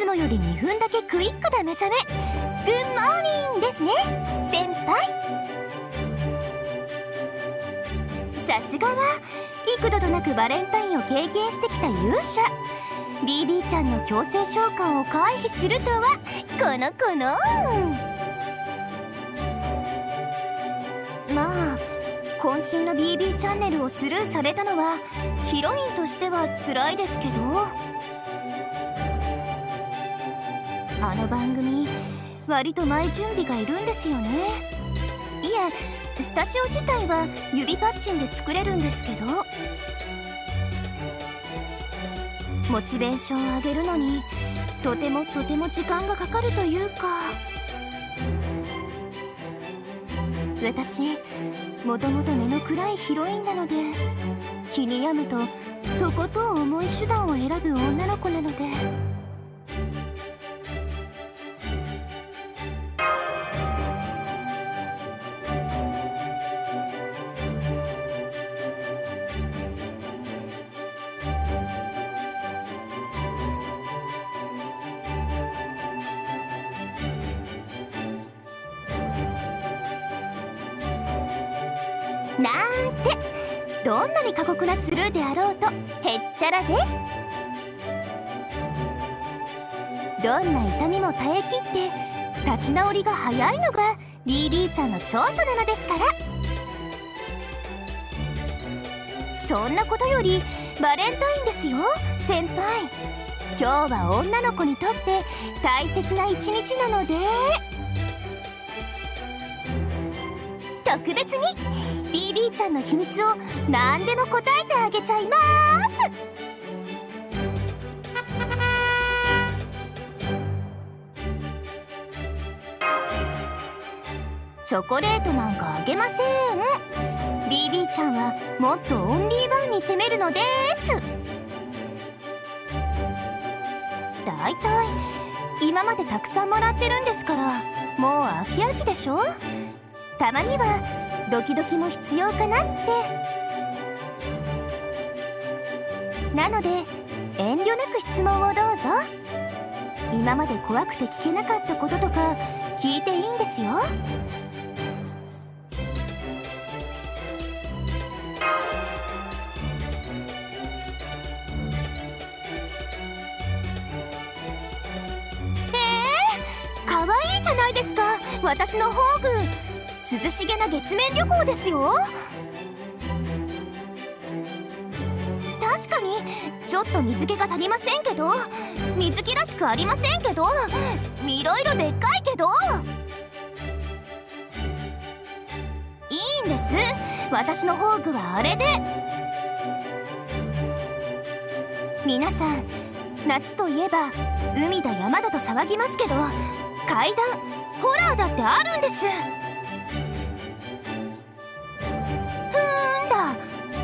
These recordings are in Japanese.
つもより2分だけクイックな目覚め。グッモーニングですね先輩。さすがは幾度となくバレンタインを経験してきた勇者。 BB ちゃんの強制召喚を回避するとはこの子の。まあ渾身の BB チャンネルをスルーされたのはヒロインとしては辛いですけど、あの番組割と前準備がいるんですよね。いえスタジオ自体は指パッチンで作れるんですけど、モチベーションを上げるのにとても時間がかかるというか。私もともと根の暗いヒロインなので、気に病むととことん重い手段を選ぶ女の子なので。なんてどんなに過酷なスルーであろうとへっちゃらです。どんな痛みも耐えきって立ち直りが早いのが BB ちゃんの長所なのですから。そんなことよりバレンタインですよ先輩。今日は女の子にとって大切な一日なので、特別に BB ちゃんの秘密を何でも答えてあげちゃいます。チョコレートなんかあげません。 BB ちゃんはもっとオンリーワンに攻めるのです。だいたい今までたくさんもらってるんですから、もう飽き飽きでしょ。たまにはドキドキも必要かなって。なので遠慮なく質問をどうぞ。今まで怖くて聞けなかったこととか聞いていいんですよ。かわいいじゃないですか私の宝具。涼しげな月面旅行ですよ。確かにちょっと水気が足りませんけど、水着らしくありませんけど、いろいろでっかいけどいいんです。私の宝具はあれで。皆さん夏といえば海だ山だと騒ぎますけど、怪談ホラーだってあるんです。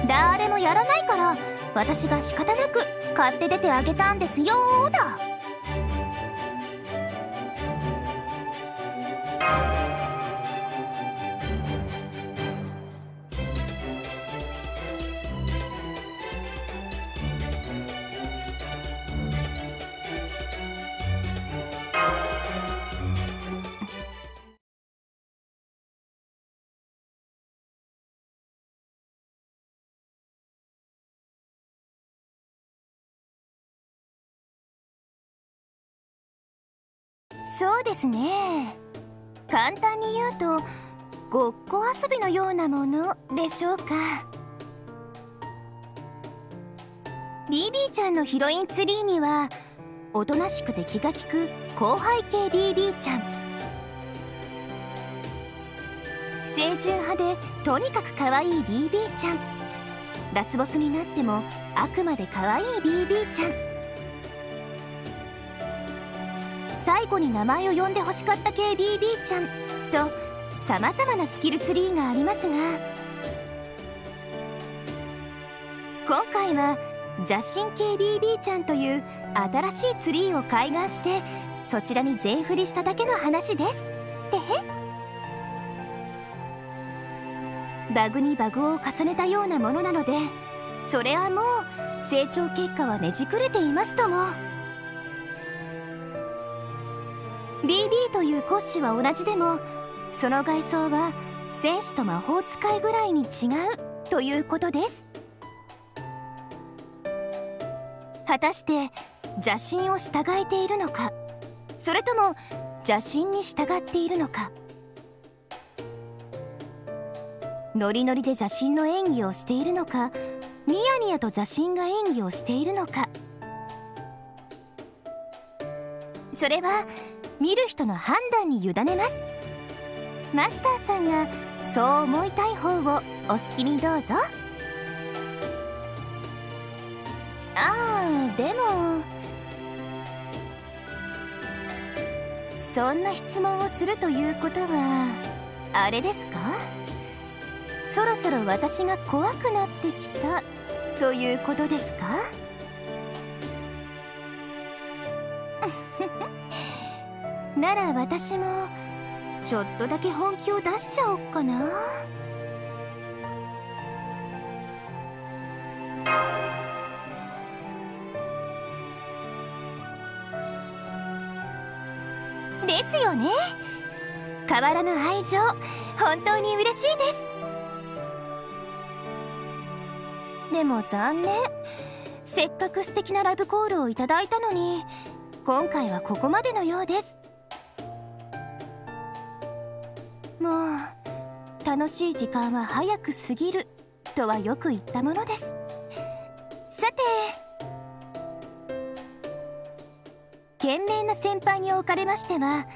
誰もやらないから私が仕方なく買って出てあげたんですよーだ。そうですね。簡単に言うとごっこ遊びのようなものでしょうか。 BB ちゃんのヒロインツリーにはおとなしくて気が利く後輩系 BB ちゃん、清純派でとにかく可愛い BB ちゃん、ラスボスになってもあくまで可愛い BB ちゃん、最後に名前を呼んで欲しかった系 BB ちゃんとさまざまなスキルツリーがありますが、今回は邪神系 BB ちゃんという新しいツリーを開眼してそちらに全振りしただけの話ですってへ。バグにバグを重ねたようなものなので、それはもう成長結果はねじくれていますとも。BB という骨子は同じでも、その外装は戦士と魔法使いぐらいに違うということです。果たして邪神を従えているのか、それとも邪神に従っているのか。ノリノリで邪神の演技をしているのか、ニヤニヤと邪神が演技をしているのか、それは見る人の判断に委ねます。マスターさんがそう思いたい方をお好きにどうぞ。でもそんな質問をするということはあれですか？そろそろ私が怖くなってきたということですか？なら私もちょっとだけ本気を出しちゃおっかな。ですよね。変わらぬ愛情、本当に嬉しいです。でも残念、せっかく素敵なラブコールをいただいたのに、今回はここまでのようです。もう楽しい時間は早く過ぎるとはよく言ったものです。さて、賢明な先輩におかれましては、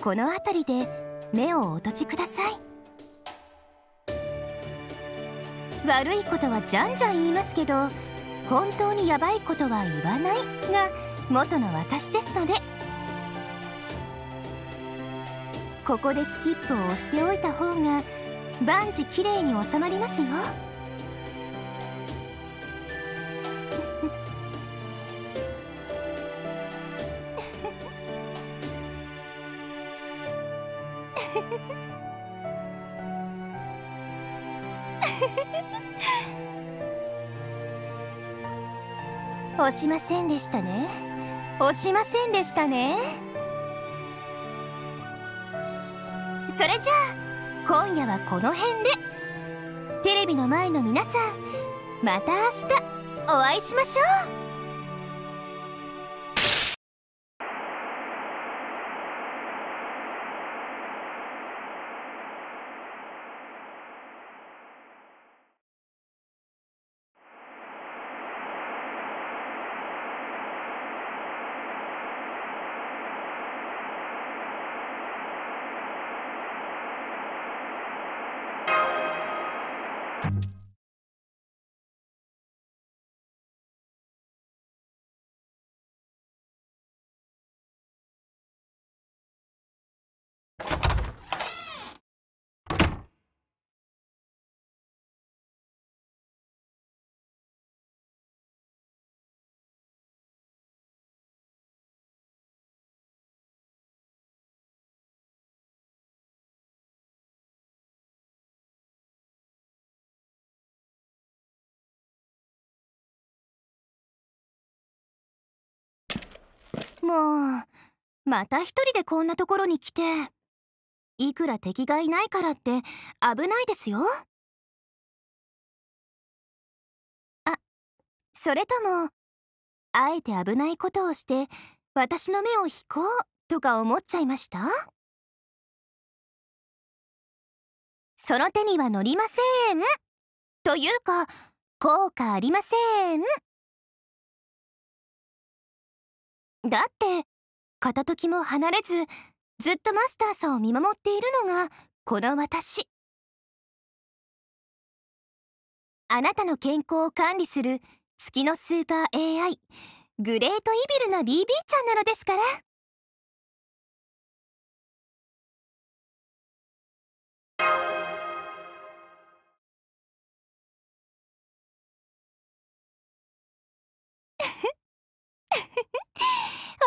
この辺りで目をお閉じください。悪いことはじゃんじゃん言いますけど、本当にヤバいことは言わないが元の私ですので、ここでスキップを押しておいた方が万事きれいに収まりますよ。押しませんでしたね。押しませんでしたね。それじゃあ今夜はこの辺で。テレビの前の皆さん、また明日お会いしましょう。もうまた一人でこんなところに来て、いくら敵がいないからって危ないですよ。あ、それともあえて危ないことをして私の目を引こうとか思っちゃいました？その手には乗りません。というか効果ありません。だって片時も離れずずっとマスターさんを見守っているのがこの私。あなたの健康を管理する月のスーパー AI グレートイビルな BB ちゃんなのですから。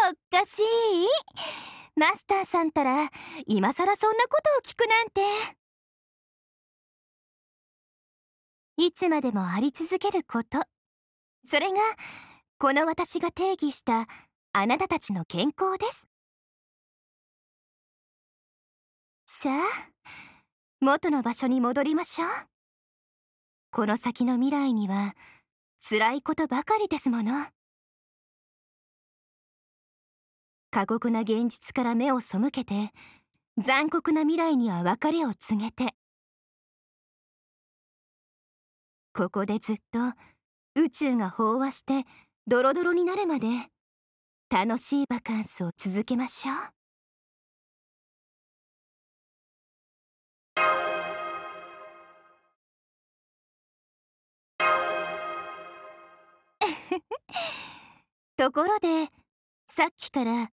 おかしい。マスターさんたら今さらそんなことを聞くなんて。いつまでもあり続けること、それがこの私が定義したあなたたちの健康です。さあ、元の場所に戻りましょう。この先の未来には辛いことばかりですもの。過酷な現実から目を背けて、残酷な未来には別れを告げて、ここでずっと宇宙が飽和してドロドロになるまで楽しいバカンスを続けましょう。ところで、さっきから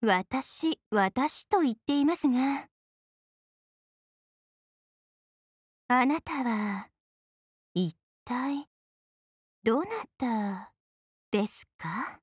私、私と言っていますが、あなたは一体どなたですか？